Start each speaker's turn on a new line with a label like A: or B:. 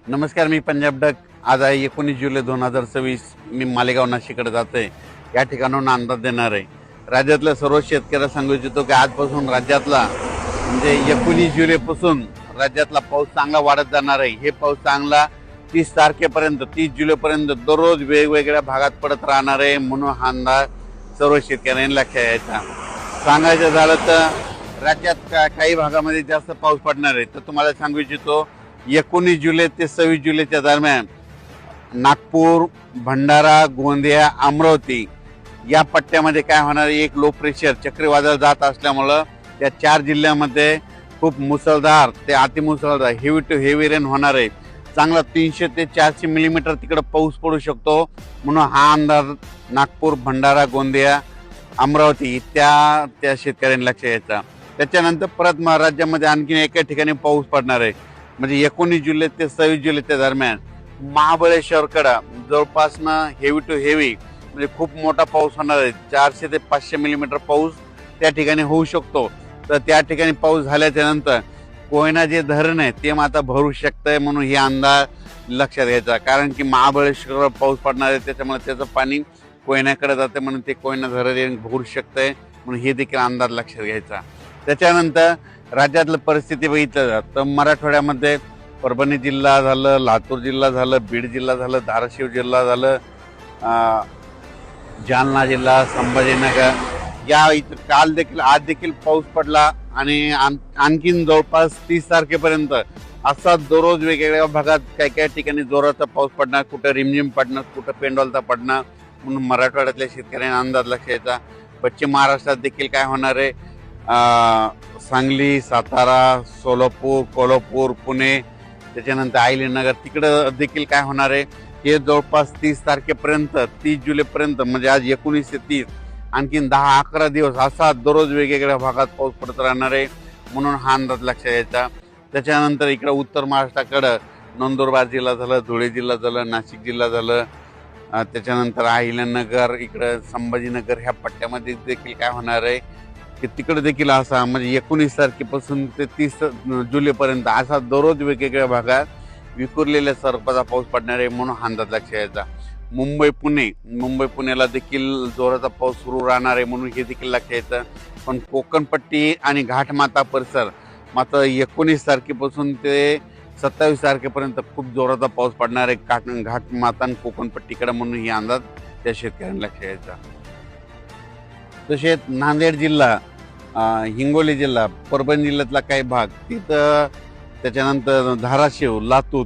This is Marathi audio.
A: नमस्कार, मी पंजाब डक. आज आहे 19 जुलै 2026. मी मालेगाव नाशिककडे जातोय. या ठिकाणाहून अंदाज देणार आहे. राज्यातल्या सर्व शेतकऱ्यांना सांगू इच्छितो की आजपासून राज्यातला म्हणजे 19 जुलैपासून राज्यातला पाऊस चांगला वाढत जाणार आहे. हे पाऊस चांगला 30 तारखेपर्यंत 30 जुलैपर्यंत दररोज वेगवेगळ्या भागात पडत राहणार आहे. म्हणून हा अंदाज सर्व शेतकऱ्यांनी लक्षात घ्यायचा. सांगायचं झालं तर राज्यात काही भागामध्ये जास्त पाऊस पडणार आहे. तर तुम्हाला सांगू इच्छितो 19 जुलै ते 26 जुलैच्या दरम्यान नागपूर, भंडारा, गोंदिया, अमरावती या पट्ट्यामध्ये काय होणार आहे, एक लो प्रेशर चक्रीवादळ जात असल्यामुळं त्या 4 जिल्ह्यामध्ये खूप मुसळधार ते अतिमुसळधार हेवी टू हेवी रेन होणार आहे. चांगला 300 ते 400 मिलीमीटर तिकडे पाऊस पडू शकतो. म्हणून हा अंदाज नागपूर, भंडारा, गोंदिया, अमरावती त्या शेतकऱ्यांनी लक्ष घ्यायचा. त्याच्यानंतर परत महाराष्ट्रामध्ये आणखी एका ठिकाणी पाऊस पडणार आहे. म्हणजे 19 जुलै ते 26 जुलैच्या दरम्यान महाबळेश्वरकडे जवळपासनं हेवी टू हेवी म्हणजे खूप मोठा पाऊस होणार आहे. 400 ते 500 मिलीमीटर पाऊस त्या ठिकाणी होऊ शकतो. तर त्या ठिकाणी पाऊस झाल्याच्या नंतर कोयना जे धरण आहे ते आता भरू शकतंय. म्हणून हे अंदाज लक्षात घ्यायचा. कारण की महाबळेश्वरवर पाऊस पडणार आहे, त्याच्यामुळे त्याचं पाणी कोयनाकडे जाते. म्हणून ते कोयना धरण भरू शकतंय. म्हणून हे देखील अंदाज लक्षात घ्यायचा. त्याच्यानंतर राज्यातलं परिस्थिती बघितलं जात तर मराठवाड्यामध्ये परभणी जिल्हा झालं, लातूर जिल्हा झालं, बीड जिल्हा झालं, धाराशिव जिल्हा झालं, जालना जिल्हा, संभाजीनगर या इथं काल देखील आज देखील पाऊस पडला. आणि आणखीन जवळपास 30 तारखेपर्यंत असा दररोज वेगवेगळ्या भागात काही काही ठिकाणी जोराचा पाऊस पडणार, कुठं रिमझिम पडणार, कुठं पेंडॉलचा पडणार. म्हणून मराठवाड्यातल्या शेतकऱ्यांना अंदाज लक्षात यायचा. पश्चिम महाराष्ट्रात देखील काय होणार आहे, सांगली, सातारा, सोलापूर, कोल्हापूर, पुणे, त्याच्यानंतर अहिल्यानगर तिकडं देखील काय होणार आहे, हे जवळपास 30 तारखेपर्यंत 30 जुलैपर्यंत म्हणजे आज 19 ते 30 आणखीन 10-11 दिवस असा दररोज वेगवेगळ्या भागात पाऊस पडत राहणार आहे. म्हणून हा अंदाज लक्षात यायचा. त्याच्यानंतर इकडं उत्तर महाराष्ट्राकडं नंदुरबार जिल्हा झालं, धुळे जिल्हा झालं, नाशिक जिल्हा झालं, त्याच्यानंतर अहिल्यानगर, इकडं संभाजीनगर ह्या पट्ट्यामध्ये देखील काय होणार आहे की तिकडे देखील असा म्हणजे 19 तारखेपासून ते 30 जुलैपर्यंत असा दररोज वेगवेगळ्या भागात विखुरलेल्या स्वरूपाचा पाऊस पडणार आहे. म्हणून हा अंदाज लक्षात यायचा. मुंबई पुण्याला देखील जोराचा पाऊस सुरू राहणार आहे. म्हणून हे देखील लक्षात यायचं. पण कोकणपट्टी आणि घाटमाता परिसर मात्र 19 तारखेपासून ते 27 तारखेपर्यंत खूप जोराचा पाऊस पडणार आहे घाटमाता आणि कोकणपट्टीकडे. म्हणून ही अंदाज त्या शेतकऱ्यांना लक्षात यायचा. तसेच नांदेड जिल्हा, हिंगोली जिल्हा, परभणी जिल्ह्यातला काही भाग तिथं, त्याच्यानंतर धाराशिव, लातूर